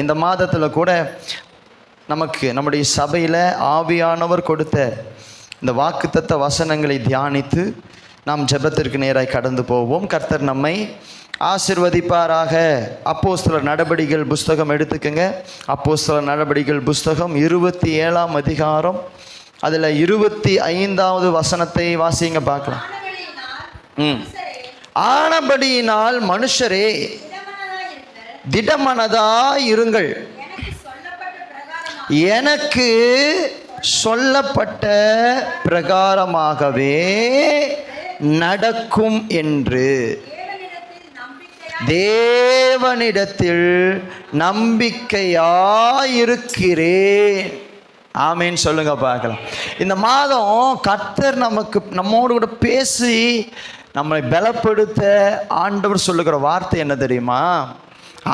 இந்த மாதத்தில் கூட நமக்கு நம்முடைய சபையில் ஆவியானவர் கொடுத்த இந்த வாக்குத்தத்த வசனங்களை தியானித்து நாம் ஜெபத்திற்கு நேராய் கடந்து போவோம். கர்த்தர் நம்மை ஆசீர்வதிப்பாராக. அப்போஸ்தலர் நடபடிகள் புஸ்தகம் எடுத்துக்கங்க. அப்போஸ்தலர் நடபடிகள் புஸ்தகம் 27ஆம் அதிகாரம் அதில் 25வது வசனத்தை வாசிங்க பார்க்கலாம். ஆனபடியினால் மனுஷரே திடமனதாய் இருங்கள், எனக்கு சொல்லப்பட்ட பிரகாரமாகவே நடக்கும் என்று தேவனிடத்தில் நம்பிக்கையாயிருக்கிறேன். ஆமேன்னு சொல்லுங்க பார்க்கலாம். இந்த மாதம் கர்த்தர் நம்மோடு கூட பேசி நம்மை பலப்படுத்த ஆண்டவர் சொல்லுகிற வார்த்தை என்ன தெரியுமா?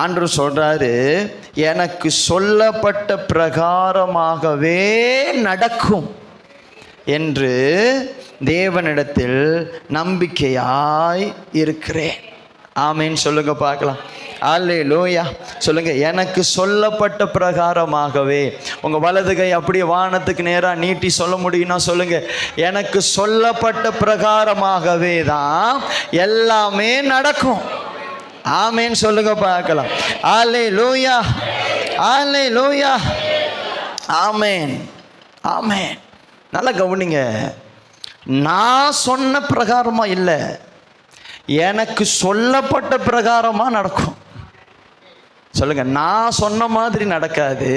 ஆண்டவர் சொல்றாரு, எனக்கு சொல்லப்பட்ட பிரகாரமாகவே நடக்கும் என்று தேவனிடத்தில் நம்பிக்கையாய் இருக்கிறேன். ஆமேன்னு சொல்லுங்க பார்க்கலாம். அல்லேலூயா சொல்லுங்க. எனக்கு சொல்லப்பட்ட பிரகாரமாகவே. உங்க வலது கை அப்படியே வானத்துக்கு நேராக நீட்டி சொல்ல முடியும்னா சொல்லுங்க, எனக்கு சொல்லப்பட்ட பிரகாரமாகவே தான் எல்லாமே நடக்கும். ஆமேன்னு சொல்லுங்க பார்க்கலாம். அல்லேலூயா அல்லேலூயா ஆமேன் ஆமேன். நல்லா கவனிங்க. நான் சொன்ன பிரகாரமா இல்லை, எனக்கு சொல்லப்பட்ட பிரகாரமா நடக்கும். சொல்லுங்க, நான் சொன்ன மாதிரி நடக்காது,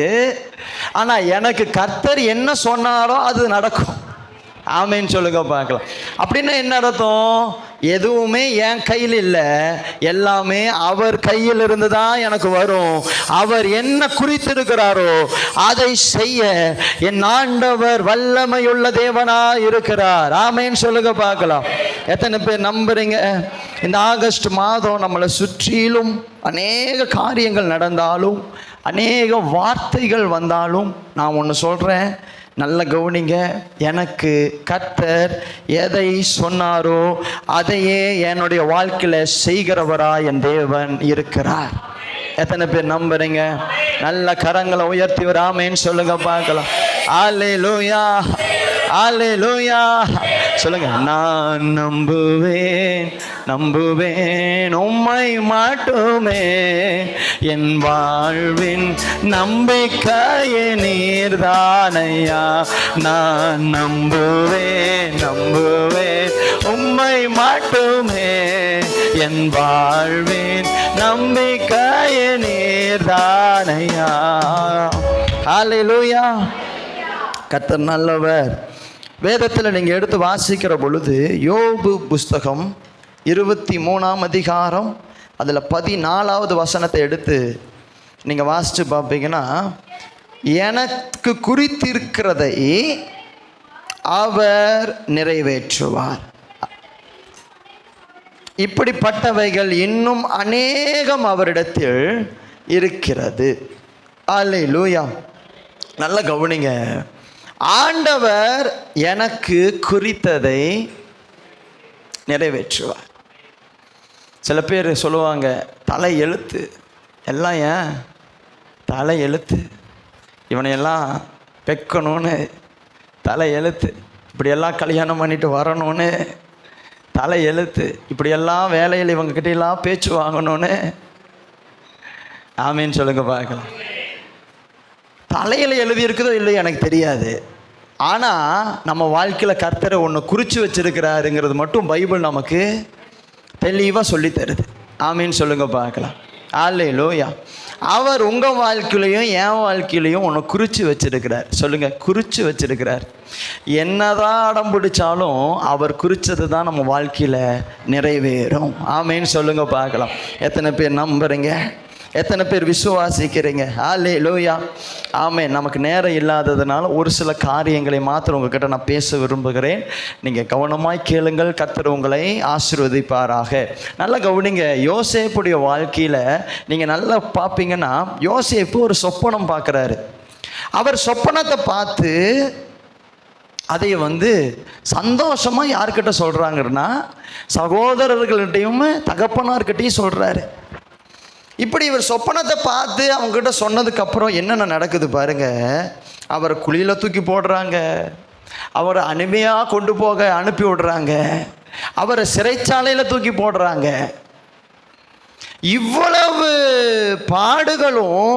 ஆனா எனக்கு கர்த்தர் என்ன சொன்னாரோ அது நடக்கும். ஆமேன்னு சொல்லுங்க பார்க்கலாம். அப்படின்னா என்ன அர்த்தம்? எதுவுமே என் கையில் இல்லை, எல்லாமே அவர் கையில் இருந்து தான் எனக்கு வரும். அவர் என்ன குறித்திருக்கிறாரோ அதை செய்ய என் ஆண்டவர் வல்லமையுள்ள தேவனா இருக்கிறார். ஆமேன்னு சொல்லுங்க பார்க்கலாம். எத்தனை பேர் நம்புறீங்க? இந்த ஆகஸ்ட் மாதம் நம்மளை சுற்றிலும் அநேக காரியங்கள் நடந்தாலும், அநேக வார்த்தைகள் வந்தாலும், நான் ஒன்று சொல்கிறேன், நல்ல கவனிங்க. எனக்கு கர்த்தர் எதை சொன்னாரோ அதையே என்னுடைய வாழ்க்கையில் செய்கிறவரா என் தேவன் இருக்கிறார். எத்தனை பேர் நம்புறீங்க? நல்ல கரங்களை உயர்த்தி வராமேன்னு சொல்லுங்க பார்க்கலாம். அல்லேலூயா அல்லேலூயா சொல்லுங்க. நான் நம்புவேன் நம்புவேன் உம்மை மட்டுமே, என் வாழ்வின் நம்பிக்கையே நீர்தானையா. நான் நம்புவேன் நம்புவேன் உம்மை மட்டுமே, என் வாழ்வின் நம்பிக்கையே நீர்தானையா. அல்லேலூயா. கர்த்தர் நல்லவர். வேதத்தில் நீங்கள் எடுத்து வாசிக்கிற பொழுது யோபு புஸ்தகம் 23ஆம் அதிகாரம் அதில் 14வது வசனத்தை எடுத்து நீங்கள் வாசித்து பார்ப்பீங்கன்னா, எனக்கு குறித்திருக்கிறதை அவர் நிறைவேற்றுவார், இப்படிப்பட்டவைகள் இன்னும் அநேகம் அவரிடத்தில் இருக்கிறது. அல்லேலூயா. நல்ல கவனிங்க. ஆண்டவர் எனக்கு குறித்ததை நிறைவேற்றுவார். சில பேர் சொல்லுவாங்க, தலை எழுத்து எல்லாம், ஏன் தலை எழுத்து, இவனையெல்லாம் பெக்கணும்னு தலை எழுத்து, இப்படியெல்லாம் கல்யாணம் பண்ணிட்டு வரணும்னு தலை எழுத்து, இப்படியெல்லாம் வேலையில் இவங்ககிட்டலாம் பேச்சு வாங்கணும்னு. ஆமேன்னு சொல்லுங்க பார்க்கலாம். தலையில் எழுதி இருக்குதோ இல்லையோ எனக்கு தெரியாது, ஆனால் நம்ம வாழ்க்கையில் கர்த்தரை ஒன்று குறித்து வச்சிருக்கிறாருங்கிறது மட்டும் பைபிள் நமக்கு தெளிவாக சொல்லி தருது. ஆமேன்னு சொல்லுங்க பார்க்கலாம். அல்லேலூயா. அவர் உங்கள் வாழ்க்கையிலையும் என் வாழ்க்கையிலையும் ஒன்று குறித்து வச்சிருக்கிறார். சொல்லுங்கள், குறித்து வச்சிருக்கிறார். என்னதான் அடம் பிடிச்சாலும் அவர் குறித்தது தான் நம்ம வாழ்க்கையில் நிறைவேறும். ஆமேன்னு சொல்லுங்க பார்க்கலாம். எத்தனை பேர் நம்புறீங்க? எத்தனை பேர் விசுவாசிக்கிறீங்க? அல்லேலூயா ஆமென். நமக்கு நேரம் இல்லாததுனால ஒரு சில காரியங்களை மாத்திரம் உங்ககிட்ட நான் பேச விரும்புகிறேன். நீங்கள் கவனமாய் கேளுங்கள். கர்த்தர் உங்களை ஆசீர்வதிப்பாராக. நல்லா கவனிங்க. யோசேப்புடைய வாழ்க்கையில் நீங்கள் நல்லா பார்ப்பீங்கன்னா, யோசேப்பு ஒரு சொப்பனம் பார்க்குறாரு. அவர் சொப்பனத்தை பார்த்து அதை சந்தோஷமாக யார்கிட்ட சொல்கிறாங்கன்னா, சகோதரர்கள்கிட்டையும் தகப்பனார்கிட்டையும் சொல்கிறாரு. இப்படி இவர் சொப்பனத்தை பார்த்து அவங்ககிட்ட சொன்னதுக்கப்புறம் என்னென்ன நடக்குது பாருங்க. அவரை குழியில் தூக்கி போடுறாங்க, அவரை அனுமையாக கொண்டு போக அனுப்பி விடுறாங்க, அவரை சிறைச்சாலையில் தூக்கி போடுறாங்க. இவ்வளவு பாடுகளும்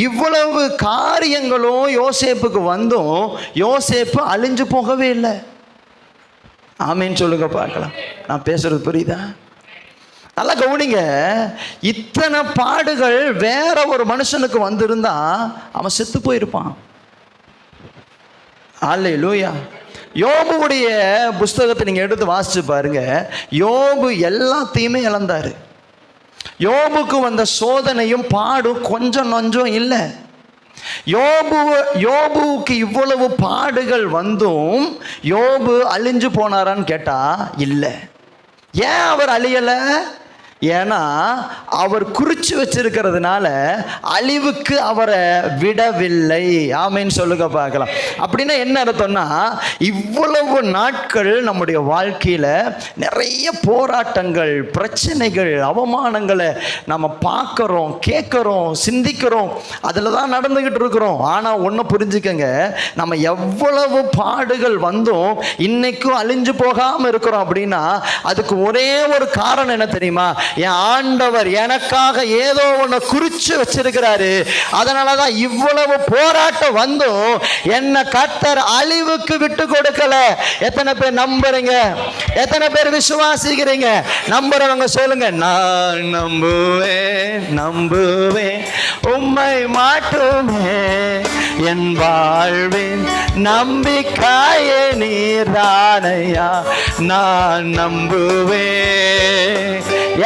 இவ்வளவு காரியங்களும் யோசேப்புக்கு வந்தும் யோசேப்பு அழிஞ்சு போகவே இல்லை. ஆமேன்னு சொல்லுங்க பார்க்கலாம். நான் பேசுறது புரியுதா? நல்லா கவனிங்க. இத்தனை பாடுகள் வேற ஒரு மனுஷனுக்கு வந்திருந்தா அவன் செத்து போயிருப்பான். அல்லேலூயா. யோபுடைய புஸ்தகத்தை நீங்க எடுத்து வாசிச்சு பாருங்க. யோபு எல்லாத்தையுமே இழந்தாரு. யோபுக்கு வந்த சோதனையும் பாடும் கொஞ்சம் நொஞ்சம் இல்லை. யோபுவுக்கு இவ்வளவு பாடுகள் வந்தும் யோபு அழிஞ்சு போனாரான்னு கேட்டா இல்லை. ஏன் அவர் அழியலை? ஏன்னா அவர் குறிச்சு வச்சிருக்கிறதுனால அழிவுக்கு அவரை விடவில்லை. ஆமேன்னு சொல்லுங்க பார்க்கலாம். அப்படின்னா என்ன அர்த்தம்னா, இவ்வளவு நாட்கள் நம்முடைய வாழ்க்கையில் நிறைய போராட்டங்கள், பிரச்சனைகள், அவமானங்களை நம்ம பார்க்குறோம், கேட்குறோம், சிந்திக்கிறோம், அதில் தான் நடந்துக்கிட்டு இருக்கிறோம். ஆனால் ஒன்று புரிஞ்சுக்கங்க, நம்ம எவ்வளவு பாடுகள் வந்தும் இன்னைக்கும் அழிஞ்சு போகாமல் இருக்கிறோம் அப்படின்னா அதுக்கு ஒரே ஒரு காரணம் என்ன தெரியுமா? என் ஆண்டவர் எனக்காக ஏதோ ஒன்று குறிச்சு வச்சிருக்கிறாரு. அதனாலதான் இவ்வளவு போராட்டம் வந்தும் என்ன கர்த்தர் அழிவுக்கு விட்டு கொடுக்கல. எத்தனை பேர் நம்புறீங்க? எத்தனை பேர் விசுவாசிக்கிறீங்க? நம்புறவங்க சொல்லுங்க. நான் நம்புவேன், நம்புவேன் உம்மை மட்டுமே, என் வாழ்வின் நம்பிக்கையே நீர்தானையா. நான் நம்புவேன்.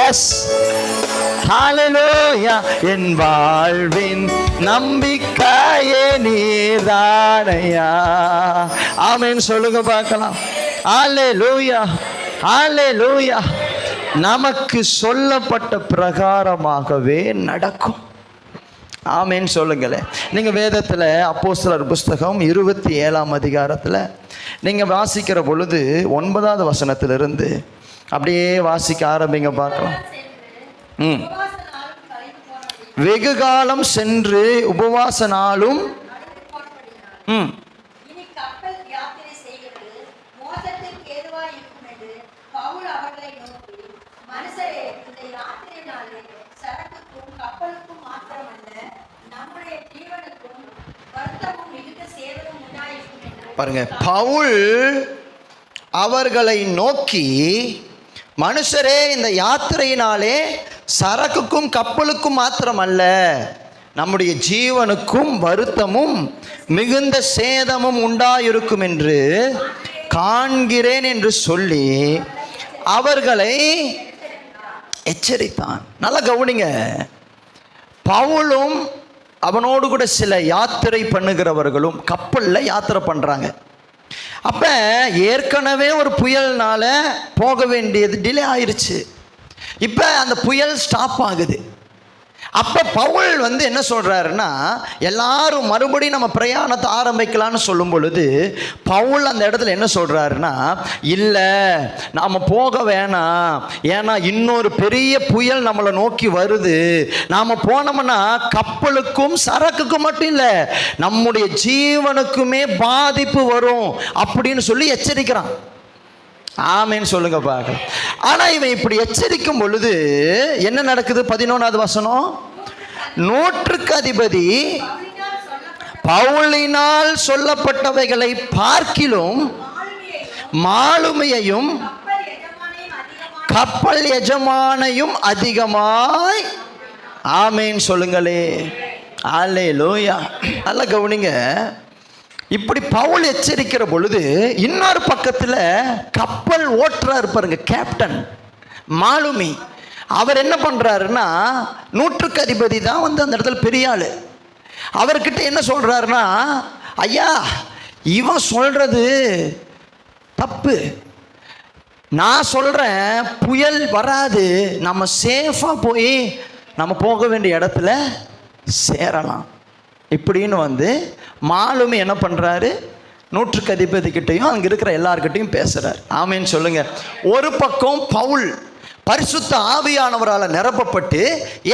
எஸ், ஹல்லேலூயா. என் வாழ்வின் நம்பிக்கையே நீர்தானையா. ஆமென் சொல்லுங்க பார்க்கலாம். ஹல்லேலூயா, ஹல்லேலூயா. நமக்கு சொல்லப்பட்ட பிரகாரமாகவே நடக்கும். ஆமென் சொல்லுங்களேன். நீங்கள் வேதத்தில் அப்போஸ்தலர் புஸ்தகம் 27ஆம் அதிகாரத்தில் நீங்கள் வாசிக்கிற பொழுது 9வது வசனத்திலிருந்து அப்படியே வாசிக்க ஆரம்பிங்க பார்க்கலாம். வெகு காலம் சென்று உபவாச நாளும் பாருங்க. பவுல் அவர்களை நோக்கி, மனுஷரே, இந்த யாத்திரையினாலே சரக்குக்கும் கப்பலுக்கும் மாத்திரமல்ல, நம்முடைய ஜீவனுக்கும் வருத்தமும் மிகுந்த சேதமும் உண்டாயிருக்கும் என்று காண்கிறேன் என்று சொல்லி அவர்களை எச்சரித்தான். நல்லா கவனிங்க. பவுலும் அவனோடு கூட சில யாத்திரை பண்ணுகிறவர்களும் கப்பலில் யாத்திரை பண்ணுறாங்க. அப்போ ஏற்கனவே ஒரு புயல்னால போக வேண்டியது டிலே ஆயிடுச்சு. இப்போ அந்த புயல் ஸ்டாப் ஆகுது. அப்போ பவுல் என்ன சொல்கிறாருன்னா, எல்லாரும் மறுபடியும் நம்ம பிரயாணத்தை ஆரம்பிக்கலான்னு சொல்லும் பொழுது பவுல் அந்த இடத்துல என்ன சொல்கிறாருன்னா, இல்லை நாம் போக வேணாம், ஏன்னா இன்னொரு பெரிய புயல் நம்மளை நோக்கி வருது. நாம் போனோம்னா கப்பலுக்கும் சரக்குக்கும் மட்டும் இல்லை, நம்முடைய ஜீவனுக்குமே பாதிப்பு வரும் அப்படின்னு சொல்லி எச்சரிக்கிறான். ஆமேன்னு சொல்லுங்க பார்க்கலாம். ஆனா இவன் இப்படி எச்சரிக்கும் பொழுது என்ன நடக்குது? 11வது வசனம். நூற்றுக்கு அதிபதி பவுலினால் சொல்லப்பட்டவைகளை பார்க்கிலும் மாலுமையையும் கப்பல் எஜமானையும் அதிகமாய். ஆமேன் சொல்லுங்களே. அல்லேலூயா. நல்லா கவனிங்க. இப்படி பவுல் எச்சரிக்கிற பொழுது இன்னொரு பக்கத்தில் கப்பல் ஓட்டுறாரு பாருங்க, கேப்டன் மாலுமி. அவர் என்ன பண்ணுறாருன்னா, நூற்றுக்கு அதிபதி தான் அந்த இடத்துல பெரிய ஆள். அவர்கிட்ட என்ன சொல்கிறாருன்னா, ஐயா இவன் சொல்கிறது தப்பு, நான் சொல்கிறேன் புயல் வராது, நம்ம சேஃபாக போய் நம்ம போக வேண்டிய இடத்துல சேரலாம் இப்படின்னு மாலுமி என்ன பண்ணுறாரு, நூற்றுக்கு அதிபதிக்கிட்டையும் அங்கே இருக்கிற எல்லார்கிட்டையும் பேசுகிறார். ஆமேன்னு சொல்லுங்க. ஒரு பக்கம் பரிசுத்த ஆவியானவரால் நிரப்பப்பட்டு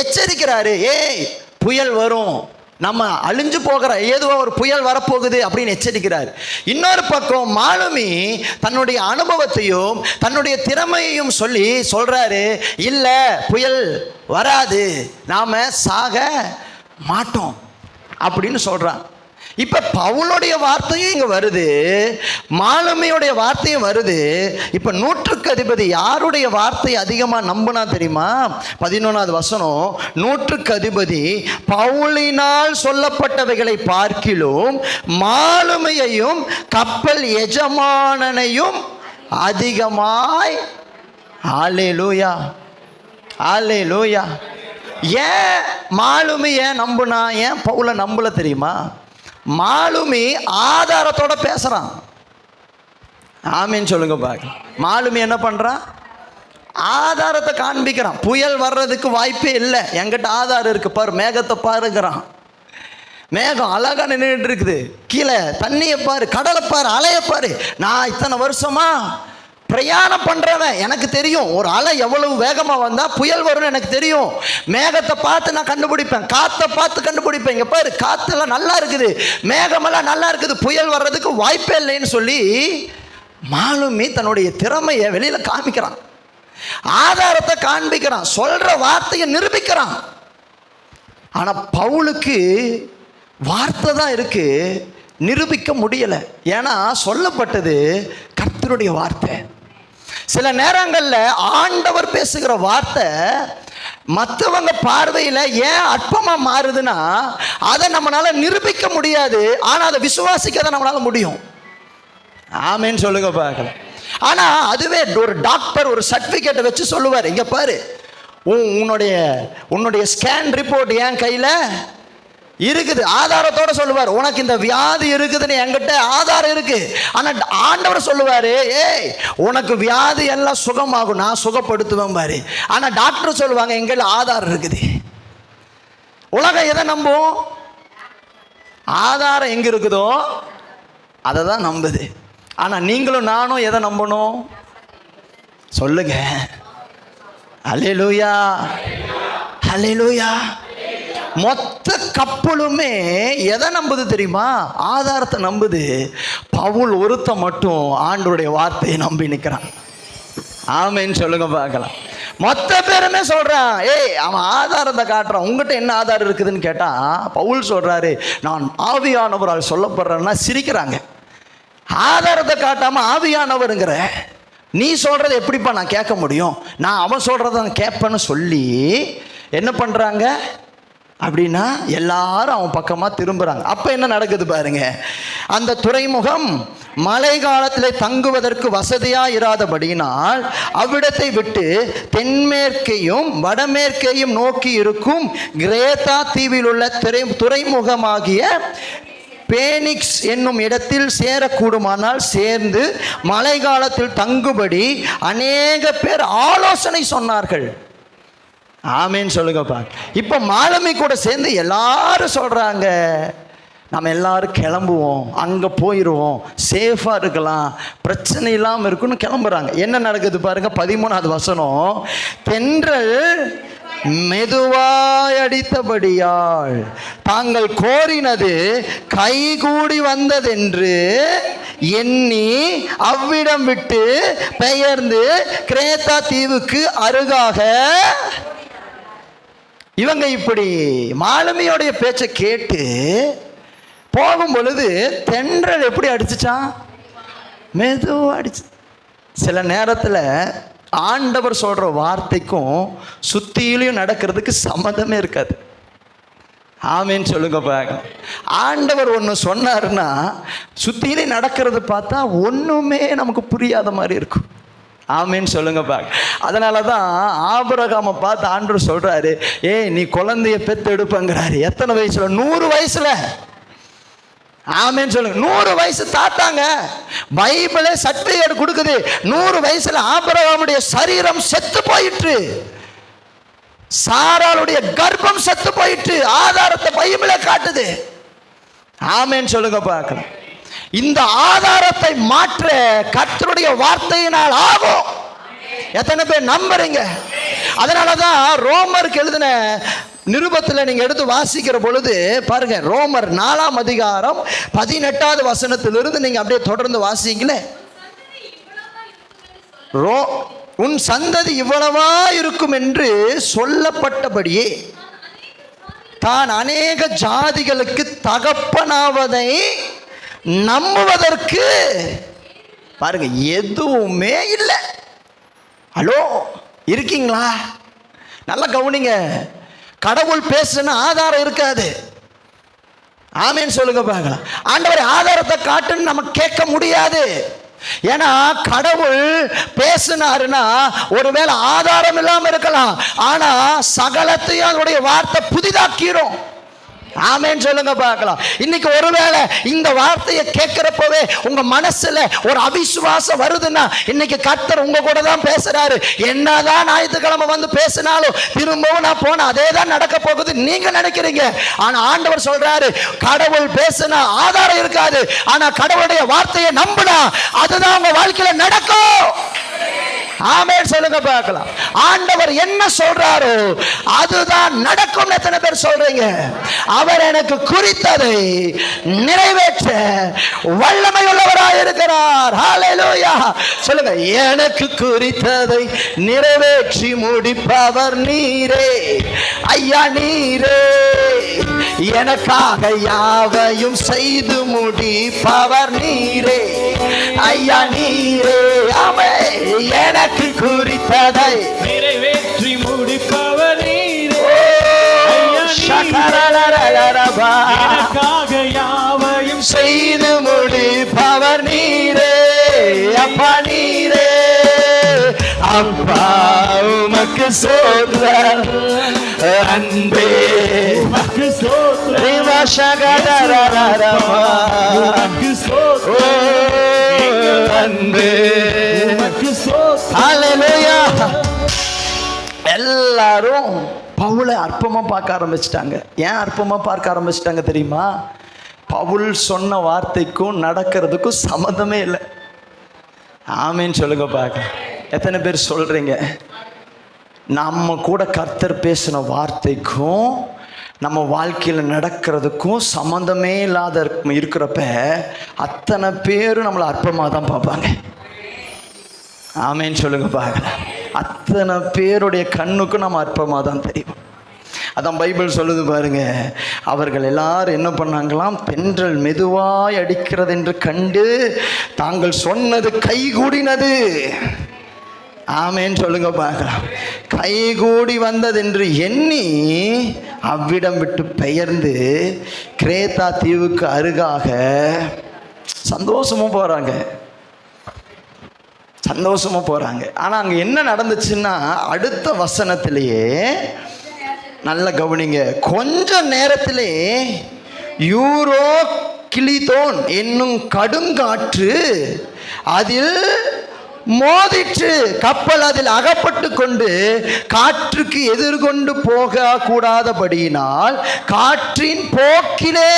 எச்சரிக்கிறாரு, ஏய் புயல் வரும், நம்ம அழிஞ்சு போகிற ஏதோ ஒரு புயல் வரப்போகுது அப்படின்னு எச்சரிக்கிறார். இன்னொரு பக்கம் மாலுமி தன்னுடைய அனுபவத்தையும் தன்னுடைய திறமையையும் சொல்றாரு, இல்லை புயல் வராது, நாம சாக மாட்டோம் அப்படின்னு சொல்றான். இப்ப பவுலுடைய வார்த்தையும் இங்க வருது, மாலுமியுடைய வார்த்தையும் வருது. இப்ப 100க்கு அதிபதி யாருடைய வார்த்தை அதிகமா நம்பினா தெரியுமா? 11வது வசனம், 100க்கு அதிபதி பவுலினால் சொல்லப்பட்டவைகளை பார்க்கிலும் மாலுமியையும் கப்பல் எஜமானனையும் அதிகமாய். அல்லேலூயா, அல்லேலூயா. ஏன் மாலுமி ஏன் நம்புனா, ஏன் பவுலை நம்பல தெரியுமா? மாலுமி ஆதாரத்தோட பேசுறான். ஆமீன் சொல்லுங்க பாக்க. மாலுமி என்ன பண்றான்? ஆதாரத்தை காண்பிக்கிறான். புயல் வர்றதுக்கு வாய்ப்பே இல்லை, என்கிட்ட ஆதாரம் இருக்கு பாரு, மேகத்தை பாருங்கிறான். மேகம் அழகா நின்றுட்டு இருக்குது, கீழே தண்ணியை பாரு, கடலை பாரு, அலையை பாரு. நான் இத்தனை வருஷமா பிரயாணம் பண்றவன், எனக்கு தெரியும் ஒரு அலை எவ்வளவு வேகமா வந்தா புயல் வரும்னு எனக்கு தெரியும். மேகத்தை பார்த்து நான் கண்டுபிடிப்பேன், காத்தை பார்த்து கண்டுபிடிப்பேன். இங்க பாரு, காத்தெல்லாம் நல்லா இருக்குது, மேகமெல்லாம் நல்லா இருக்குது, புயல் வர்றதுக்கு வாய்ப்பே இல்லைன்னு சொல்லி மாலுமி தன்னுடைய திறமையை வெளியில காமிக்கிறான், ஆதாரத்தை காண்பிக்கிறான், சொல்ற வார்த்தையை நிரூபிக்கிறான். ஆனா பவுலுக்கு வார்த்தை தான் இருக்கு, நிரூபிக்க முடியல. ஏன்னா சொல்லப்பட்டது கர்த்தருடைய வார்த்தை. சில நேரங்களில் ஆண்டவர் பேசுகிற வார்த்தை மற்றவங்க பார்வையில் ஏன் அற்பமாக மாறுதுன்னா அதை நம்மளால நிரூபிக்க முடியாது, ஆனால் அதை விசுவாசிக்க தான் நம்மளால முடியும். ஆமேன்னு சொல்லுங்க பார்க்கலாம். ஆனால் அதுவே ஒரு டாக்டர் ஒரு சர்டிஃபிகேட்டை வச்சு சொல்லுவார், இங்கே பாரு உன்னுடைய ஸ்கேன் ரிப்போர்ட் என் கையில் இருக்குது, ஆதாரத்தோட சொல்லுவார், உனக்கு இந்த வியாதி இருக்குதுன்னு என்கிட்ட ஆதாரம் இருக்கு. ஆனா ஆண்டவர் சொல்லுவாரு, ஏய் உனக்கு வியாதி எல்லாம் சுகமாகும், நான் சுகப்படுத்துவேன் பாரு. ஆனா டாக்டர் சொல்லுவாங்க, எங்கள்ல ஆதாரம் இருக்குது. உலகம் எதை நம்பும்? ஆதாரம் எங்க இருக்குதோ அதை தான் நம்புது. ஆனா நீங்களும் நானும் எதை நம்பணும் சொல்லுங்க? அல்லேலூயா, அல்லேலூயா. மொத்த கப்பலுமே எதை நம்புது தெரியுமா? ஆதாரத்தை நம்புது. பவுல் ஒருத்த மட்டும் ஆண்டவருடைய வார்த்தையை நம்பி நிற்கிறான். ஆமேன்னு சொல்லுங்க பார்க்கலாம். மொத்த பேருமே சொல்றான், ஏய் அவன் ஆதாரத்தை காட்டுறான், உங்ககிட்ட என்ன ஆதாரம் இருக்குதுன்னு கேட்டா பவுல் சொல்றாரு, நான் ஆவியானவரால் சொல்லப்படுறேன்னா சிரிக்கிறாங்க. ஆதாரத்தை காட்டாம ஆவியானவருங்கிற நீ சொல்றது எப்படிப்பா நான் கேட்க முடியும், நான் அவன் சொல்றத கேட்பேன்னு சொல்லி என்ன பண்றாங்க அப்படின்னா எல்லாரும் அவன் பக்கமாக திரும்புகிறாங்க. அப்போ என்ன நடக்குது பாருங்க, அந்த துறைமுகம் மழை காலத்தில் தங்குவதற்கு வசதியாக இராதபடியினால் அவ்விடத்தை விட்டு தென்மேற்கையும் வடமேற்கையும் நோக்கி இருக்கும் கிரேத்தா தீவில் உள்ள துறைமுகமாகிய பேனிக்ஸ் என்னும் இடத்தில் சேரக்கூடுமானால் சேர்ந்து மழை காலத்தில் தங்குபடி அநேக பேர் ஆலோசனை சொன்னார்கள். ஆமேன்னு சொல்லுங்கப்பா. இப்போ மாலுமி கூட சேர்ந்து எல்லாரும் சொல்றாங்க, நம்ம எல்லாரும் கிளம்புவோம், அங்கே போயிடுவோம், சேஃபாக இருக்கலாம், பிரச்சனை இல்லாமல் இருக்குன்னு கிளம்புறாங்க. என்ன நடக்குது பாருங்க, 13வது வசனம், தென்றல் மெதுவாய் அடித்தபடியால் தாங்கள் கோரினது கைகூடி வந்ததென்று எண்ணி அவ்விடம் விட்டு பெயர்ந்து கிரேத்தா தீவுக்கு அருகாக. இவங்க இப்படி மாலுமியோடைய பேச்சை கேட்டு போகும் பொழுது தென்றல் எப்படி அடிச்சுச்சான்? மெதுவாக அடிச்சு. சில நேரத்தில் ஆண்டவர் சொல்கிற வார்த்தைக்கும் சுத்தியிலையும் நடக்கிறதுக்கு சம்மந்தமே இருக்காது. ஆமேன்னு சொல்லுங்க பாருங்க. ஆண்டவர் ஒன்று சொன்னார்னா சுத்தியிலையும் நடக்கிறது பார்த்தா ஒன்றுமே நமக்கு புரியாத மாதிரி இருக்கும். ஆமேன்னு சொல்லுங்க பாருங்க. அதனால தான் ஆபிரகாமை பார்த்து ஆண்டவர் சொல்கிறாரு, ஏய் நீ குழந்தைய பெற்று எடுப்பங்கிறாரு. எத்தனை வயசுல? 100 வயசுல. ஆமேன்னு சொல்லுங்க. 100 வயசு தாத்தாங்க. பைபிளே சர்டிஃபிகேட் கொடுக்குது, 100 வயசுல ஆபிரகாமுடைய சரீரம் செத்து போயிற்று, சாராளுடைய கர்ப்பம் செத்து போயிற்று. ஆதாரத்தை பைபிளே காட்டுது. ஆமேன்னு சொல்லுங்க பார்க்கலாம். இந்த ஆதாரத்தை மாற்ற கர்த்தருடைய வார்த்தையினால் ஆகும். எத்தனை பேர் நம்புறீங்க? அதனாலதான் ரோமருக்கு எழுதின நிருபத்தில் நீங்க எடுத்து வாசிக்கிற பொழுது பாருங்க, ரோமர் 4ஆம் அதிகாரம் 18வது வசனத்திலிருந்து நீங்க அப்படியே தொடர்ந்து வாசிங்களே. உன் சந்ததி இவ்வளவா இருக்கும் என்று சொல்லப்பட்டபடியே தான் அநேக ஜாதிகளுக்கு தகப்பனாவதை நம்புவதற்கு பாருங்க எதுவுமே இல்லை. ஹலோ, இருக்கீங்களா? நல்லா கவனிங்க. கடவுள் பேசுனா ஆதாரம் இருக்காது. ஆமேன்னு சொல்லுங்க பார்க்கலாம். ஆண்டவர் ஆதாரத்தை காட்டுன்னு நம்ம கேட்க முடியாது. ஏன்னா கடவுள் பேசினாருன்னா ஒருவேளை ஆதாரம் இல்லாம இருக்கலாம், ஆனா சகலத்தையும் அதனுடைய வார்த்தை புதிதாக்கிறோம். ஆமேன்னு சொல்லுங்க பார்க்கலாம். இன்னைக்கு ஒருவேளை இந்த வார்த்தையை கேட்கிறப்பவே உங்க மனசுல ஒரு அவிசுவாசம் வருதுன்னா இன்னைக்கு கர்த்தர் உங்க கூட தான் பேசுறாரு. என்னதான் ஞாயிற்றுக்கிழமை வந்து பேசினாலும் திரும்பவும் நான் போன அதே தான் நடக்க போகுது நீங்க நினைக்கிறீங்க. ஆனா ஆண்டவர் சொல்றாரு, கடவுள் பேசினா ஆதாரம் இருக்காது, ஆனா கடவுளுடைய வார்த்தையை நம்பினா அதுதான் உங்க வாழ்க்கையில நடக்கும். ஆமென் சொல்லுங்க பார்க்கலாம். ஆண்டவர் என்ன சொல்றாரோ அதுதான் நடக்கும். எத்தனை பேர் சொல்றீங்க? அவர் எனக்கு குறித்ததை நிறைவேற்ற வல்லமை உள்ளவராய் இருக்கிறார். ஹல்லேலூயா சொல்லுங்க. எனக்கு குறித்ததை நிறைவேற்றி முடிப்பவர் நீரே ஐயா, நீரே. எனக்காக யாவையும் செய்து முடிப்பவர் நீரே ஐயா, நீரே. ஆமென். எனக்கு குறித்ததை நிறைவேற்றி முடிப்பவர் நீரே. எனக்காக யாவையும் செய்து முடிப்பவர் நீரே அப்பா, நீரே. அப்பா உமக்கு ஸ்தோத்திரம், அன்பே உமக்கு ஸ்தோத்திரம், அன்பே உமக்கு ஸ்தோத்திரம். ஹல்லேலூயா. எல்லாரும் பவுலை அற்பமா பார்க்க ஆரம்பிச்சிட்டாங்க. ஏன் அற்பமா பார்க்க ஆரம்பிச்சிட்டாங்க தெரியுமா? பவுல் சொன்ன வார்த்தைக்கும் நடக்கிறதுக்கும் சம்மந்தமே இல்லை. ஆமேன்னு சொல்லுங்க பார்க்க. எத்தனை பேர் சொல்றீங்க? நம்ம கூட கர்த்தர் பேசின வார்த்தைக்கும் நம்ம வாழ்க்கையில் நடக்கிறதுக்கும் சம்மந்தமே இல்லாத இருக்கிறப்ப அத்தனை பேரும் நம்மளை அற்பமாக தான் பார்ப்பாங்க. ஆமேன்னு சொல்லுங்க பார்க்கலாம். அத்தனை பேருடைய கண்ணுக்கும் நம்ம அற்பமாக தான் தெரியும். அதான் பைபிள் சொல்லுது பாருங்க. அவர்கள் எல்லாரும் என்ன பண்ணாங்களாம்? தென்றல் மெதுவாய் அடிக்கிறது என்று கண்டு தாங்கள் சொன்னது கைகூடினது. ஆமேன்னு சொல்லுங்க பார்க்கலாம். கைகூடி வந்தது என்று எண்ணி அவ்விடம் விட்டு பெயர்ந்து கிரேத்தா தீவுக்கு அருகாக சந்தோஷமும் போறாங்க, சந்தோஷமா போறாங்க. ஆனா அங்க என்ன நடந்துச்சுன்னா அடுத்த வசனத்திலேயே நல்ல கவனிங்க. கொஞ்ச நேரத்திலே யூரோ கிளிதோன் என்னும் கடுங்காற்று அதில் மோதிற்று. கப்பல் அதில் அகப்பட்டு கொண்டு காற்றுக்கு எதிர்கொண்டு போக கூடாதபடியினால் காற்றின் போக்கிலே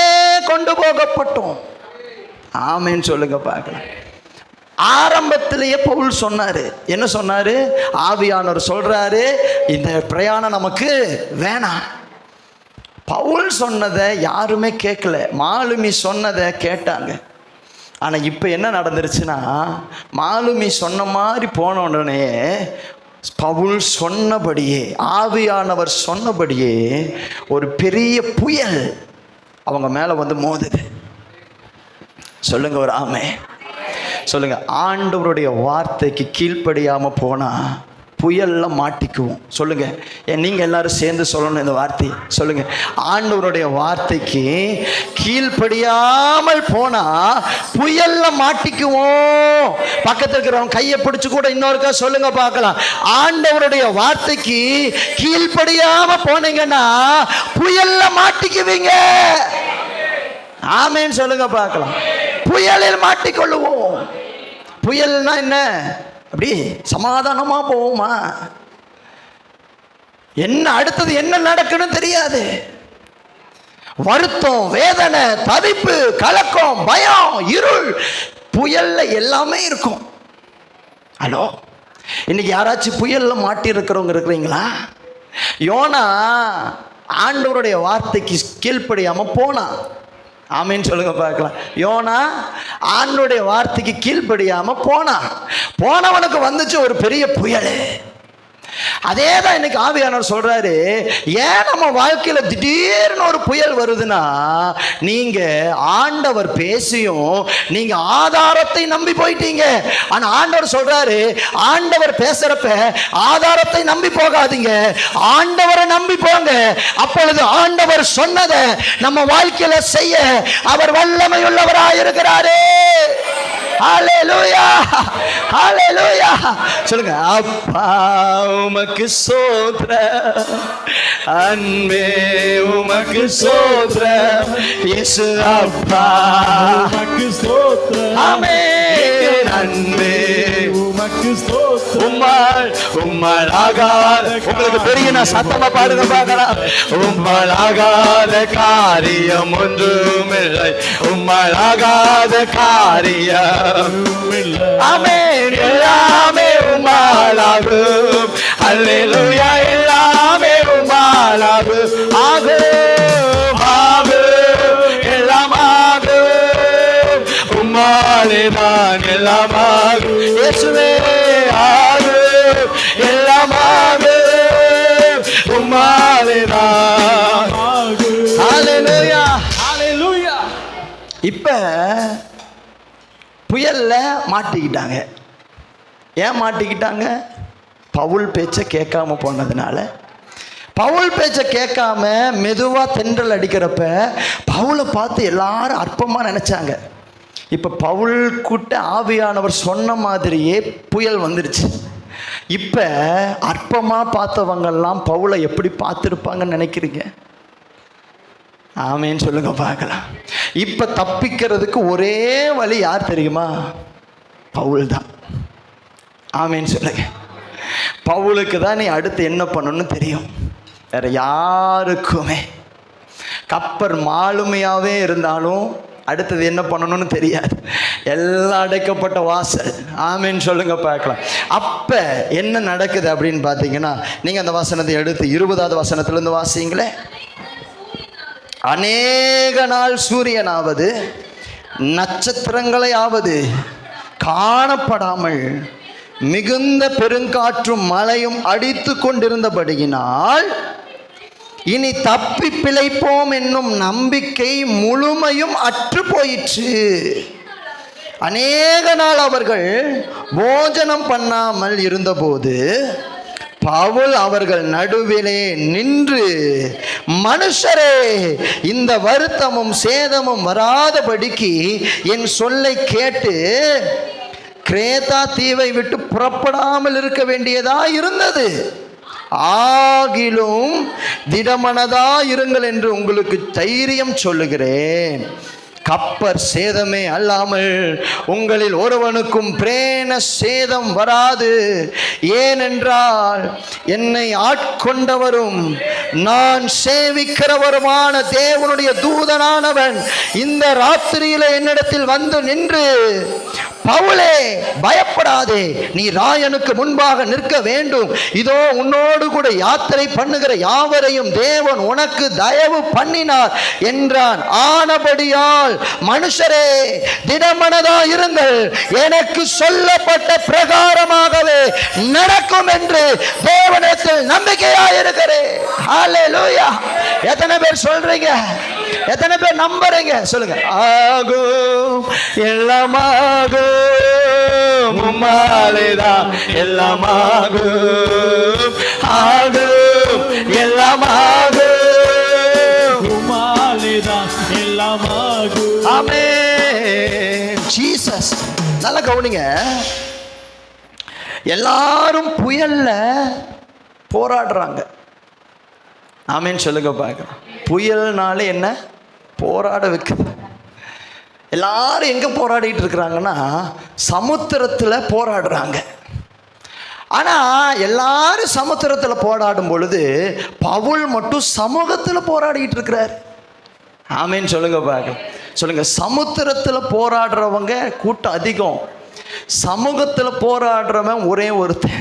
கொண்டு போகப்பட்டோம். ஆமேன்னு சொல்லுங்க பார்க்கலாம். ஆரம்பத்திலேயே பவுல் சொன்னாரு. என்ன சொன்னாரு? ஆவியானவர் சொல்றாரு, இந்த பிரயாணம் நமக்கு வேணாம். பவுல் சொன்னதை யாருமே கேட்கல, மாலுமி சொன்னதை கேட்டாங்க. ஆனால் இப்போ என்ன நடந்துருச்சுன்னா, மாலுமி சொன்ன மாதிரி போன உடனே பவுல் சொன்னபடியே, ஆவியானவர் சொன்னபடியே ஒரு பெரிய புயல் அவங்க மேலே வந்து மோதுது. சொல்லுங்க ஒரு ஆமே. சொல்லுங்க. ஆண்டவருடைய வார்த்தைக்கு கீழ்ப்படியாமல் போனால் புயல்ல மாட்டிக்குவோம். சொல்லுங்க. நீங்கள் எல்லாரும் சேர்ந்து சொல்லணும் இந்த வார்த்தையை. சொல்லுங்க. ஆண்டவருடைய வார்த்தைக்கு கீழ்ப்படியாமல் போனா புயல்ல மாட்டிக்குவோம். பக்கத்தில் இருக்கிறவங்க கையை பிடிச்சு கூட இன்னொருக்கா சொல்லுங்க பார்க்கலாம். ஆண்டவருடைய வார்த்தைக்கு கீழ்ப்படியாம போனீங்கன்னா புயல்ல மாட்டிக்குவீங்க. ஆமேன்னு சொல்லுங்க பார்க்கலாம். புயலில் மாட்டிக்கொள்ளுவோம். புயல்னா என்ன? அப்படி சமாதானமா போவோமா? என்ன அடுத்தது என்ன நடக்குன்னு தெரியாது. வருத்தம், வேதனை, தவிப்பு, கலக்கம், பயம், இருள், புயல்ல எல்லாமே இருக்கும். ஹலோ, இன்னைக்கு யாராச்சும் புயலில் மாட்டி இருக்கிறவங்க இருக்கிறீங்களா? யோனா ஆண்டவருடைய வார்த்தைக்கு கீழ்ப்படியாமல் போனான். ஆமேன்னு சொல்லுங்க பார்க்கலாம். யோனா ஆண்டவருடைய வார்த்தைக்கு கீழ்ப்படியாமல் போனவனுக்கு வந்துச்சு ஒரு பெரிய புயல். அதே தான் இன்னைக்கு ஆவியானவர் சொல்றாரு. ஏன் நம்ம வாழ்க்கையில திடீர்னு ஒரு புயல் வருதுன்னா, நீங்க ஆண்டவர் பேசியும் நீங்க ஆதாரத்தை நம்பி போயிட்டீங்க. ஆனா ஆண்டவர் சொல்றாரு, ஆண்டவர் பேசுறப்ப ஆதாரத்தை நம்பி போகாதீங்க, ஆண்டவரை நம்பி போங்க. அப்பொழுது ஆண்டவர் சொன்னதை நம்ம வாழ்க்கையில செய்ய அவர் வல்லமை உள்ளவராய் இருக்கிறாரே. ஹல்லேலூயா, ஹல்லேலூயா. சொல்லுங்க, அப்பா உமக்கு ஸ்தோத்திரம், அன்பே உமக்கு ஸ்தோத்திரம், இயேசு அப்பா உமக்கு ஸ்தோத்திரம். ஆமென். அன்பே உமக்கு ஸ்தோத்திரம். உம்மால் ஆகாத, உங்களுக்கு பெரிய நான் சத்தமா பாடுங்க பார்க்கலாம். உம்மால் ஆகாத காரியம் ஒன்றுமில்லை, உம்மால் ஆகாத காரியம். ஆமென். எல்லாமே உம்மாலாகும். அல்லேலூயா. எல்லாமே உம்மாலாகும். ஆகும், ஆகும், எல்லாம் ஆகும். உம்மாலே தான் எல்லாம் ஆகும். இயேசுவே ஆகும், எல்லாம் ஆகும். உம்மாலே தான். ஹல்லேலூயா, ஹல்லேலூயா. இப்ப புயல்ல மாட்டிக்கிட்டாங்க. ஏன் மாட்டிக்கிட்டாங்க? பவுல் பேச்சை கேட்காம போனதுனால. பவுல் பேச்சை கேட்காம மெதுவா தென்றல் அடிக்கிறப்ப பவுலை பார்த்து எல்லாரும் அற்பமா நினைச்சாங்க. இப்ப பவுல் கூட்ட ஆவியானவர் சொன்ன மாதிரியே புயல் வந்துருச்சு. இப்ப அற்பமா பார்த்தவங்கெல்லாம் பவுலை எப்படி பார்த்துருப்பாங்கன்னு நினைக்கிறீங்க? ஆமேன்னு சொல்லுங்க பார்க்கலாம். இப்ப தப்பிக்கிறதுக்கு ஒரே வழி யார் தெரியுமா? பவுல் தான். ஆமேன்னு சொல்லுங்க. பவுலுக்கு தான் நீ அடுத்து என்ன பண்ணணும்னு தெரியும், வேற யாருக்குமே. கப்பர் மாலுமையாவே இருந்தாலும் அடுத்தது என்ன பண்ணணும்னு தெரியாது. எல்லாம் அடைக்கப்பட்ட வாசல். ஆமேன்னு சொல்லுங்க பார்க்கலாம். அப்ப என்ன நடக்குது அப்படின்னு பார்த்தீங்கன்னா, நீங்க அந்த வசனத்தை எடுத்து 20வது வசனத்திலிருந்து வாசிங்களே. அநேக நாள் சூரியனாவது நட்சத்திரங்களையாவது காணப்படாமல் மிகுந்த பெருங்காற்றும் மழையும் அடித்து கொண்டிருந்தபடியினால் இனி தப்பி பிழைப்போம் என்னும் நம்பிக்கை முழுமையும் அற்று போயிற்று. அநேக நாள் அவர்கள் போஜனம் பண்ணாமல் இருந்தபோது பவுல் அவர்கள் நடுவிலே நின்று, மனுஷரே, இந்த வருத்தமும் சேதமும் வராதபடிக்கு என் சொல்லை கேட்டு கிரேத்தா தீவை விட்டு புறப்படாமல் இருக்க வேண்டியதா இருந்தது. ஆகிலும் திடமனதா இருங்கள் என்று உங்களுக்கு தைரியம் சொல்லுகிறேன். கப்பர் சேதமே அல்லாமல் உங்களில் ஒருவனுக்கும் பிரேன சேதம் வராது. ஏனென்றால் என்னை ஆட்கொண்டவரும் நான் சேவிக்கிறவருமான தேவனுடைய தூதனானவன் இந்த ராத்திரியில என்னிடத்தில் வந்து நின்று, பவுலே, பயப்படாதே, நீ ராயனுக்கு முன்பாக நிற்க வேண்டும். இதோ உன்னோடு கூட யாத்திரை பண்ணுகிற யாவரையும் தேவன் உனக்கு தயவு பண்ணினார் என்றான். ஆனபடியால் மனுஷரே, திடமனதா இருங்கள், எனக்கு சொல்லப்பட்ட பிரகாரமாகவே நடக்கும் என்று தேவனிடத்தில் நம்பிக்கையாயிருக்கிறேன். ஹல்லேலூயா. எத்தனை பேர் சொல்றீங்க? எத்தனை பேர் நம்புறீங்க? சொல்லுங்க. ஆகும், எல்லாம் ஆகும், உம்மாலேதான் எல்லாம் ஆகும். ஆகும், எல்லாம் ஆகும், உம்மாலேதான் எல்லாம் ஆகும். ஆமென். ஜீசஸ். நல்லா கவனிங்க. எல்லாரும் புயல்ல போராடுறாங்க. ஆமென் சொல்லுங்க பார்க்கலாம். புயல்னாலே என்ன? போராட வைக்குது. எல்லாரும் எங்க போராடிட்டு இருக்கிறாங்கன்னா, சமுத்திரத்தில் போராடுறாங்க. ஆனா எல்லாரும் சமுத்திரத்தில் போராடும் பொழுது பவுல் மட்டும் சமூகத்தில் போராடிட்டு இருக்கிறார். ஆமென் சொல்லுங்க பார்க்கலாம். சொல்லுங்க. சமுத்திரத்தில் போராடுறவங்க கூட்டம் அதிகம், சமூகத்தில் போராடுறவன் ஒரே ஒருத்தன்.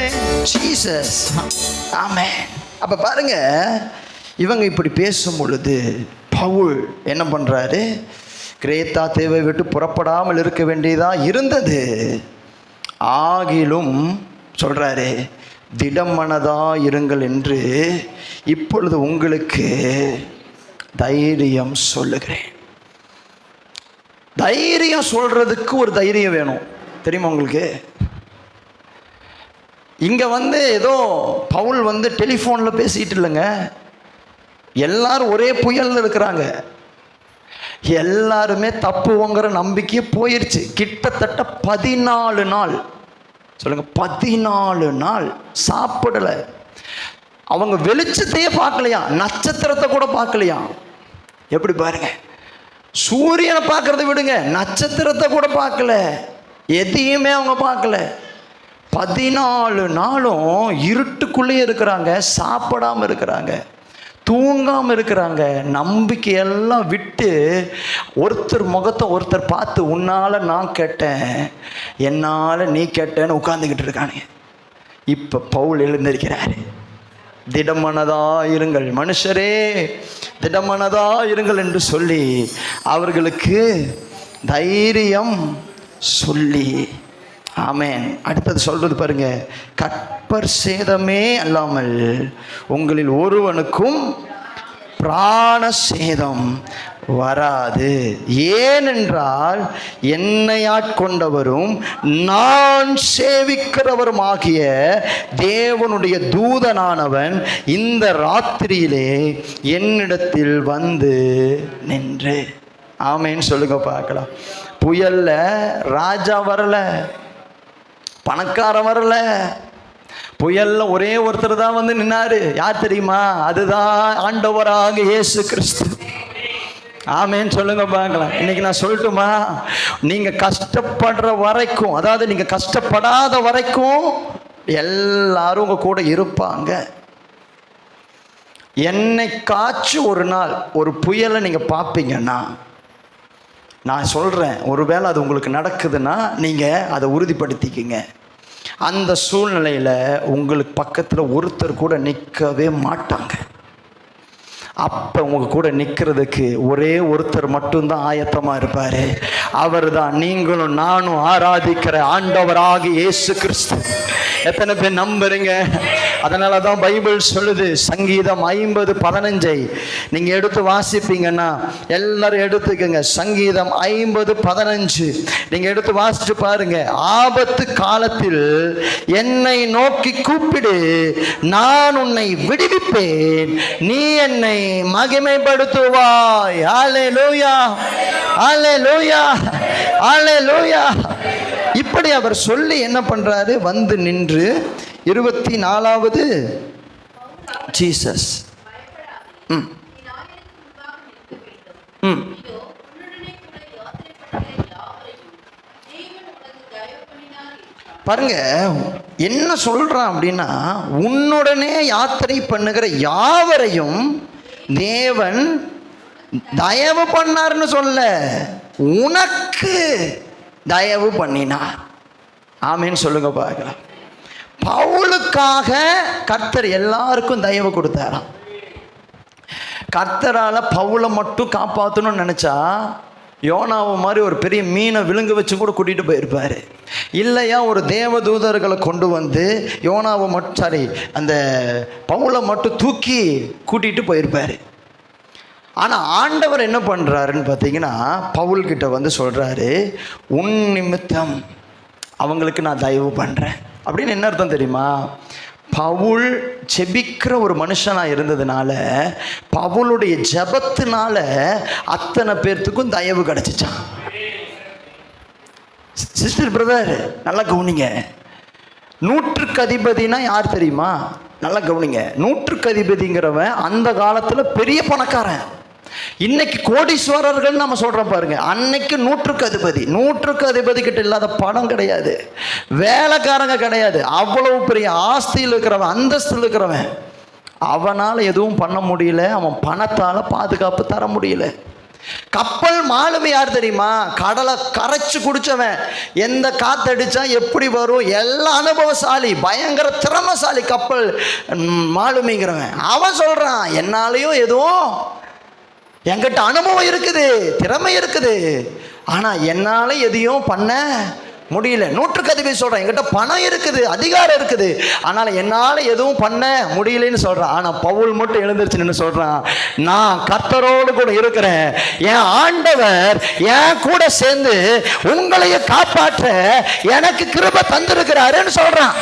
ஜீசஸ். ஆமென். அப்ப பாருங்க, இவங்க இப்படி பேசும் பொழுது பவுல் என்ன பண்றாரு? கிரேத்தா தேவை விட்டு புறப்படாமல் இருக்க வேண்டியதா இருந்தது. ஆகிலும் சொல்றாரு, திடமனதா இருங்கள் என்று இப்பொழுது உங்களுக்கு தைரியம் சொல்லுகிறேன். தைரியம் சொல்றதுக்கு ஒரு தைரியம் வேணும், தெரியுமா உங்களுக்கு? இங்க ஏதோ பவுல் டெலிஃபோன்ல பேசிட்டு இல்லைங்க. எல்லாரும் ஒரே புயல்ல இருக்கிறாங்க. எல்லாருமே தப்புவங்கிற நம்பிக்கையே போயிருச்சு. கிட்டத்தட்ட 14 நாள், சொல்லுங்க 14 நாள் சாப்பிடல. அவங்க வெளிச்சத்தையே பார்க்கலையா, நட்சத்திரத்தை கூட பார்க்கலையா. எப்படி பாருங்க, சூரியனை பார்க்கறத விடுங்க, நட்சத்திரத்தை கூட பார்க்கல, எதையுமே அவங்க பார்க்கல. 14 நாளும் இருட்டுக்குள்ளேயே இருக்கிறாங்க, சாப்பிடாம இருக்கிறாங்க, தூங்காமல் இருக்கிறாங்க. நம்பிக்கையெல்லாம் விட்டு ஒருத்தர் முகத்தை ஒருத்தர் பார்த்து, உன்னால் நான் கேட்டேன், என்னால் நீ கேட்டேன்னு உட்கார்ந்துக்கிட்டு இருக்காங்க. இப்போ பவுல் எழுந்திருக்கிறாரு. திடமனதா இருங்கள் மனுஷரே, திடமனதா இருங்கள் என்று சொல்லி அவர்களுக்கு தைரியம் சொல்லி, ஆமென். அடுத்தது சொல்றது பாருங்க, கற்பர் சேதமே அல்லாமல் உங்களில் ஒருவனுக்கும் பிராண சேதம் வராது. ஏனென்றால் என்னை ஆட்கொண்டவரும் நான் சேவிக்கிறவரும் ஆகிய தேவனுடைய தூதனானவன் இந்த ராத்திரியிலே என்னிடத்தில் வந்து நின்று. ஆமென் சொல்லுங்க பார்க்கலாம். புயல்ல ராஜா வரல, பணக்காரன் வரல, புயல்ல ஒரே ஒருத்தர் தான் நின்னாரு. யார் தெரியுமா? அதுதான் ஆண்டவராக இயேசு கிறிஸ்து. ஆமென் சொல்லுங்க பார்க்கலாம். இன்னைக்கு நான் சொல்லட்டுமா, நீங்க கஷ்டப்படுற வரைக்கும், அதாவது நீங்க கஷ்டப்படாத வரைக்கும் எல்லாரும் உங்க கூட இருப்பாங்க. என்னைக்காச்சும் ஒரு நாள் ஒரு புயலை நீங்க பார்ப்பீங்கன்னா, நான் சொல்கிறேன், ஒருவேளை அது உங்களுக்கு நடக்குதுன்னா நீங்கள் அதை உறுதிப்படுத்திக்கிங்க. அந்த சூழ்நிலையில் உங்களுக்கு பக்கத்தில் ஒருத்தர் கூட நிற்கவே மாட்டாங்க. அப்போ உங்கள் கூட நிற்கிறதுக்கு ஒரே ஒருத்தர் மட்டும்தான் ஆயத்தமாக இருப்பார். அவர் தான் நீங்களும் நானும் ஆராதிக்கிற ஆண்டவராகிய இயேசு கிறிஸ்து. எத்தனை பேர் நம்புறீங்க? அதனால தான் பைபிள் சொல்லுது, சங்கீதம் 50:15 நீங்கள் எடுத்து வாசிப்பீங்கன்னா, எல்லாரும் எடுத்துக்கங்க. சங்கீதம் 50:15 நீங்கள் எடுத்து வாசிச்சு பாருங்க. ஆபத்து காலத்தில் என்னை நோக்கி கூப்பிடு, நான் உன்னை விடுவிப்பேன், நீ என்னை மகிமைப்படுத்துவாய். ஹல்லேலூயா, ஹல்லேலூயா, ஹல்லேலூயா. இப்படி அவர் சொல்லி என்ன பண்றாரு? வந்து நின்று 24வது ஜீசஸ். பாருங்க என்ன சொல்றான் அப்படின்னா, உன்னுடனே யாத்திரை பண்ணுகிற யாவரையும் தேவன் தயவு பண்ணார்னு சொல்ல, உனக்கு தயவு பண்ணினார். ஆமேன்னு சொல்லுங்க பார்க்கலாம். பவுலுக்காக கர்த்தர் எல்லாருக்கும் தயவு கொடுத்தாராம். கர்த்தரால பவுலை மட்டும் காப்பாற்றணும்னு நினைச்சா யோனாவை மாதிரி ஒரு பெரிய மீனை விழுங்க வச்சு கூட கூட்டிகிட்டு போயிருப்பார். இல்லையா ஒரு தேவதூதர்களை கொண்டு வந்து யோனாவை மட்டும் அந்த பவுலை மட்டும் தூக்கி கூட்டிகிட்டு போயிருப்பார். ஆனால் ஆண்டவர் என்ன பண்ணுறாருன்னு பார்த்தீங்கன்னா, பவுல்கிட்ட சொல்கிறாரு, உன் நிமித்தம் அவங்களுக்கு நான் தயவு பண்ணுறேன். அப்படின்னு என்ன அர்த்தம் தெரியுமா? பவுல் ஜெபிக்கிற ஒரு மனுஷனாக இருந்ததுனால, பவுலுடைய ஜெபத்தினால அத்தனை பேர்த்துக்கும் தயவு கிடச்சிச்சான். சிஸ்டர் பிரதர் நல்லா கவனிங்க. 100க்கு அதிபதினா யார் தெரியுமா? நல்லா கவனிங்க. 100க்கு அதிபதிங்கிறவன் அந்த காலத்தில் பெரிய பணக்காரன். இன்னைக்கு கோடீஸ்வரர்கள் நம்ம சொல்றோம் பாருங்க. அன்னைக்கு 100க்கு அதிபதி. 100க்கு அதிபதி கிட்ட இல்லாத பணம் கிடையாது, வேலைக்காரங்க கிடையாது. அவ்வளவு பெரிய ஆஸ்தியில் இருக்கிறவன், அந்தஸ்தில் இருக்கிறவன், அவனால் எதுவும் பண்ண முடியல. அவன் பணத்தால் பாதுகாப்பு தர முடியல. கப்பல் மாலுமி யார் தெரியுமா? கடலை கரைச்சு குடிச்சவன். எந்த காத்தடிச்சா எப்படி வரும் எல்லாம் அனுபவசாலி, பயங்கர திறமசாலி கப்பல் மாலுமிங்கிறவன். அவன் சொல்றான், என்னாலையும் எதுவும், என்கிட்ட அனுபவம் இருக்குது, திறமை இருக்குது, ஆனா என்னால எதையும் பண்ண முடியல. நூற்றுக்கு அதிபதி சொல்றான், என்கிட்ட பணம் இருக்குது, அதிகாரம் இருக்குது, ஆனால் என்னால் எதுவும் பண்ண முடியலன்னு சொல்றான். ஆனால் பவுல் மட்டும் எழுந்திருச்சுன்னு சொல்றான், நான் கர்த்தரோடு கூட இருக்கிறேன், என் ஆண்டவர் என் கூட சேர்ந்து உங்களையே காப்பாற்ற எனக்கு கிருபை தந்திருக்கிறாருன்னு சொல்றான்.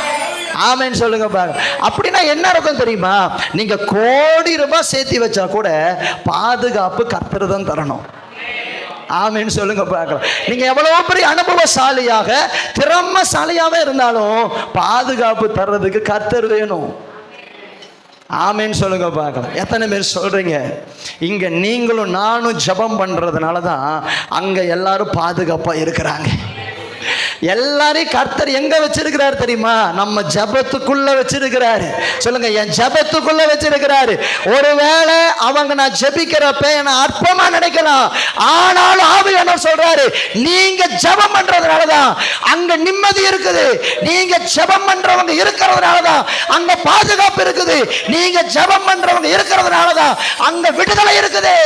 ஆமென் சொல்லுங்க பாருங்க. அப்படின்னா என்ன அர்த்தம் தெரியுமா? நீங்க கோடி ரூபாய் சேர்த்து வச்சா கூட பாதுகாப்பு கர்த்தர் தான் தரணும். ஆமென் சொல்லுங்க பார்க்கலாம். நீங்க எவ்வளவு பெரிய அனுபவசாலியாக திறமசாலியாக இருந்தாலும் பாதுகாப்பு தர்றதுக்கு கர்த்தர் வேணும். ஆமென் சொல்லுங்க பார்க்கலாம். எத்தனை பேர் சொல்றீங்க? இங்க நீங்களும் நானும் ஜெபம் பண்றதுனால தான் அங்க எல்லாரும் பாதுகாப்பா இருக்கிறாங்க. எல்லாரையும் கர்த்தர் எங்க வச்சிருக்கிறாரு தெரியுமா? நம்ம ஜெபத்துக்குள்ள வச்சிருக்கிறாரு. சொல்லுங்க, என் ஜெபத்துக்குள்ள வச்சிருக்கிறாரு. ஒருவேளை அவங்க நான் ஜெபிக்கிறப்ப என்ன அற்பமா நினைக்கலாம், ஆனாலும் ஆவியானவர் சொல்றாரு, நீங்க ஜெபம் பண்றதுனாலதான் அங்க நிம்மதி இருக்குது, நீங்க ஜெபம் பண்றவங்க இருக்கிறதுனாலதான் அங்க பாதுகாப்பு இருக்குது, நீங்க ஜெபம் பண்றவங்க இருக்கிறதுனாலதான் அங்க விடுதலை இருக்குது.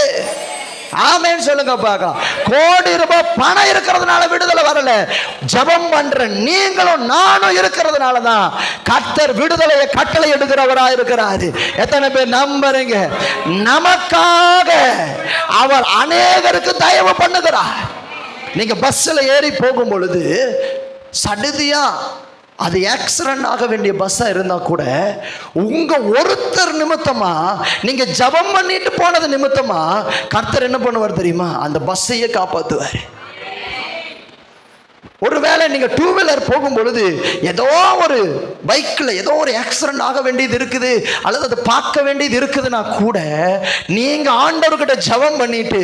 ஆமென் சொல்லுங்க பார்க்கலாம். கோடி ரூபாய் பணம் இருக்கிறதுனால விடுதலை வரல, ஜெபம் பண்ற நீங்களும் நானும் இருக்கிறதுனால தான் கர்த்தர் விடுதலையை கட்டளை எடுக்கிறவரா இருக்கிறாரு. எத்தனை பேர் நம்புறீங்க? நமக்காக அவர் அநேகருக்கு தயவு பண்ணுகிறார். நீங்க பஸ்ல ஏறி போகும் பொழுது சடுதியா அது ஆக்சிடென்ட் ஆக வேண்டிய பஸ்ஸா இருந்தா கூட உங்க ஒருத்தர் நிமித்தமா, நீங்க ஜெபம் பண்ணிட்டு போனது நிமித்தமா கர்த்தர் என்ன பண்ணுவார் தெரியுமா? அந்த பஸ்ஸையே காப்பாத்துவார். ஒருவேளை நீங்க டூ வீலர் போகும் பொழுது ஏதோ ஒரு பைக்ல ஏதோ ஒரு ஆக்சிடென்ட் ஆக வேண்டியது இருக்குது, அல்லது அதை பார்க்க வேண்டியது இருக்குதுன்னா கூட நீங்க ஆண்டவர்கிட்ட ஜெபம் பண்ணிட்டு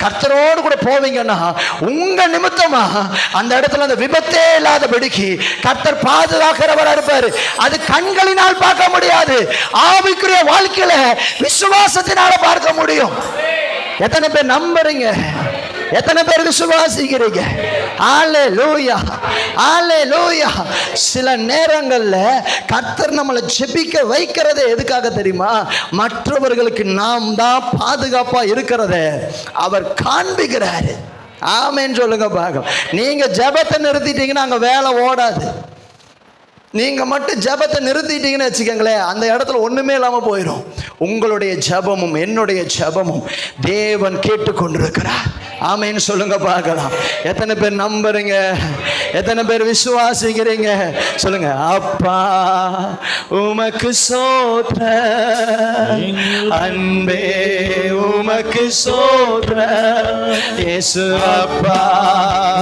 கர்த்தரோடு கூட போவீங்கன்னா உங்க நிமித்தமா அந்த இடத்துல அந்த விபத்தே இல்லாதபடிக்கு கர்த்தர் பாதுகாக்கிறவரா இருப்பாரு. அது கண்களினால் பார்க்க முடியாது, ஆவிக்குரிய வாழ்க்கையில விசுவாசத்தினால பார்க்க முடியும். எத்தனை பேர் நம்புறீங்க? எத்தனை பேர் விசுவாசிக்கிறீங்க? ஹல்லேலூயா, ஹல்லேலூயா. சில நேரங்கள்ல கர்த்தர் நம்மளை ஜெபிக்க வைக்கிறது எதுக்காக தெரியுமா? மற்றவர்களுக்கு நாம் தான் பாதுகாப்பா இருக்கிறத அவர் காண்பிக்கிறாரு. ஆமென் சொல்லுங்க பார்க்கலாம். நீங்க ஜெபத்தை நிறுத்திட்டீங்கன்னா அங்க வேலை ஓடாது. நீங்க மட்டும் ஜெபத்தை நிறுத்திட்டீங்கன்னு வச்சுக்கோங்களேன், அந்த இடத்துல ஒண்ணுமே இல்லாம போயிடும். உங்களுடைய ஜெபமும் என்னுடைய ஜெபமும் தேவன் கேட்டுக்கொண்டிருக்கிறார். ஆமென் சொல்லுங்க பார்க்கலாம். எத்தனை பேர் நம்புறீங்க? எத்தனை பேர் விசுவாசிக்கிறீங்க? சொல்லுங்க. அப்பா உமக்கு ஸ்தோத்திரம், அன்பே உமக்கு ஸ்தோத்திரம், இயேசு அப்பா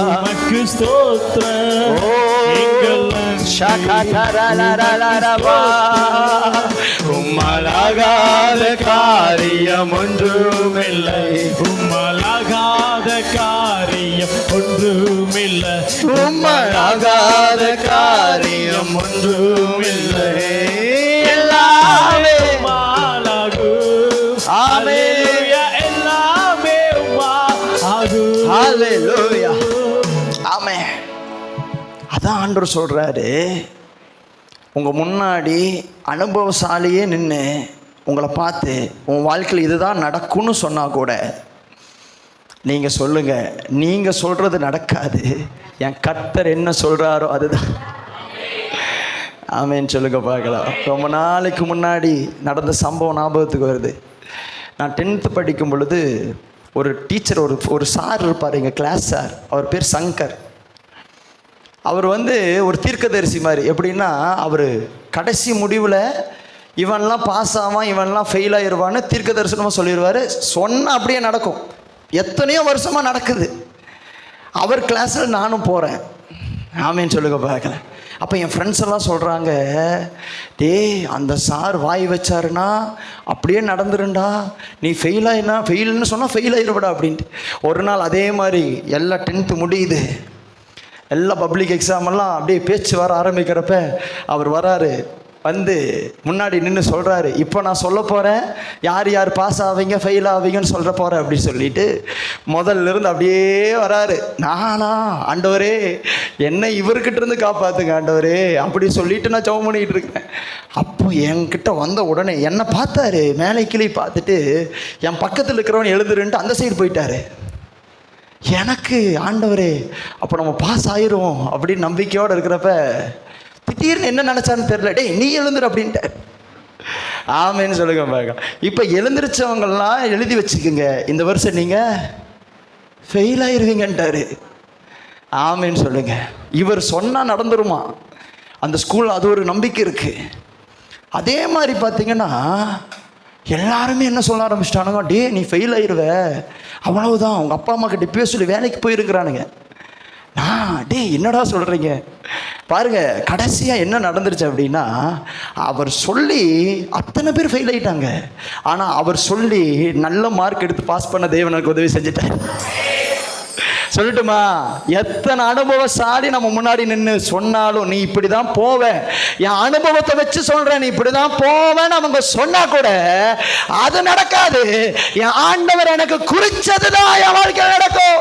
உமக்கு ஸ்தோத்திரம். உம்மலாகாத காரியம் ஒன்றுமில்லை, உம்மலாகாத காரியம் ஒன்றுமில்லை, உம்மலாகாத காரியம் ஒன்றுமில்லை, எல்லாமே உம்மாலாகும். ஹல்லேலூயா, எல்லாமே உம்மாலாகும். ஹல்லேலூயா. ஆமென். அதான் ஆண்டவர் சொல்றாரு, உங்க முன்னாடி அனுபவசாலியே நின்று உங்களை பார்த்து உன் வாழ்க்கையில் இதுதான் நடக்கும்னு சொன்னா கூட நீங்க சொல்லுங்க, நீங்க சொல்றது நடக்காது, என் கர்த்தர் என்ன சொல்றாரோ அதுதான். ஆமென் சொல்லுங்க பார்க்கலாம். ரொம்ப நாளைக்கு முன்னாடி நடந்த சம்பவம் ஞாபகத்துக்கு வருது. நான் 10th படிக்கும் பொழுது ஒரு டீச்சர், ஒரு சார் இருப்பார், எங்கள் கிளாஸ் சார். அவர் பேர் சங்கர். அவர் ஒரு தீர்க்கதரிசி மாதிரி. எப்படின்னா, அவர் கடைசி முடிவில் இவன்லாம் பாஸ் ஆவான், இவன்லாம் ஃபெயில் ஆயிடுவான்னு தீர்க்க தரிசனமாக சொல்லிடுவார். சொன்னால் அப்படியே நடக்கும். எத்தனையோ வருஷமாக நடக்குது. அவர் கிளாஸில் நானும் போகிறேன். ஆமேன்னு சொல்லுங்க பார்க்கல. அப்போ என் ஃப்ரெண்ட்ஸ் எல்லாம் சொல்கிறாங்க, டேய் அந்த சார் வாய் வச்சாருன்னா அப்படியே நடந்துருண்டா, நீ ஃபெயில் ஆயினா ஃபெயில்னு சொன்னால் ஃபெயில் ஆயிடுவடா அப்படின்ட்டு. ஒரு நாள் அதே மாதிரி எல்லாம் 10th முடியுது, எல்லா பப்ளிக் எக்ஸாமெல்லாம் அப்படியே பேச்சு வர ஆரம்பிக்கிறப்ப அவர் வராரு. வந்து முன்னாடி நின்று சொல்கிறாரு, இப்போ நான் சொல்ல போகிறேன் யார் யார் பாஸ் ஆவீங்க ஃபெயில் ஆவீங்கன்னு சொல்ல போகிறேன் அப்படின்னு சொல்லிட்டு முதல்ல இருந்து அப்படியே வராரு. நானா ஆண்டவரே என்னை இவர்கிட்ட இருந்து காப்பாற்றுங்க ஆண்டவரே அப்படி சொல்லிட்டு நான் ஜெபம் பண்ணிகிட்டு இருக்கேன். அப்போ என்கிட்ட வந்த உடனே என்னை பார்த்தாரு, மேலே கீழே பார்த்துட்டு என் பக்கத்தில் இருக்கிறவன் எழுதுருன்ட்டு அந்த சைடு போயிட்டாரு. எனக்கு ஆண்டவரே அப்போ நம்ம பாஸ் ஆயிரும் அப்படின்னு நம்பிக்கையோடு இருக்கிறப்ப திடீர்னு என்ன நினச்சான்னு தெரியல, டேய் நீ எழுந்துரு அப்படின்ட்டு. ஆமேன்னு சொல்லுங்க பாருங்க. இப்போ எழுந்திரிச்சவங்கெல்லாம் எழுதி வச்சுக்கோங்க, இந்த வருஷம் நீங்கள் ஃபெயில் ஆயிடுவீங்கன்ட்டாரு. ஆமேன்னு சொல்லுங்க. இவர் சொன்னால் நடந்துருமா அந்த ஸ்கூலில், அது ஒரு நம்பிக்கை இருக்குது. அதே மாதிரி பார்த்தீங்கன்னா எல்லாருமே என்ன சொல்ல ஆரம்பிச்சிட்டானுங்க, டே நீ ஃபெயில் ஆயிடுவ அவ்வளவுதான், உங்கள் அப்பா அம்மா கிட்ட இப்பயே சொல்லி வேலைக்கு போயிருக்கிறானுங்க. டே என்னடா சொல்கிறீங்க பாருங்க. கடைசியாக என்ன நடந்துருச்சு அப்படின்னா, அவர் சொல்லி அத்தனை பேர் ஃபெயில் ஆகிட்டாங்க. ஆனால் அவர் சொல்லி நல்ல மார்க் எடுத்து பாஸ் பண்ண தேவனுக்கு உதவி செஞ்சுட்டார். சொல்லட்டுமா, எத்தனை அனுபவசாலி நம்ம முன்னாடி நின்று சொன்னாலும் நீ இப்படி தான் போவேன், என் அனுபவத்தை வச்சு சொல்கிறேன் நீ இப்படி தான் போவேன்னு அவங்க சொன்னால் கூட அது நடக்காது. என் ஆண்டவர் எனக்கு குறிச்சது தான் என் வாழ்க்கையில் நடக்கும்.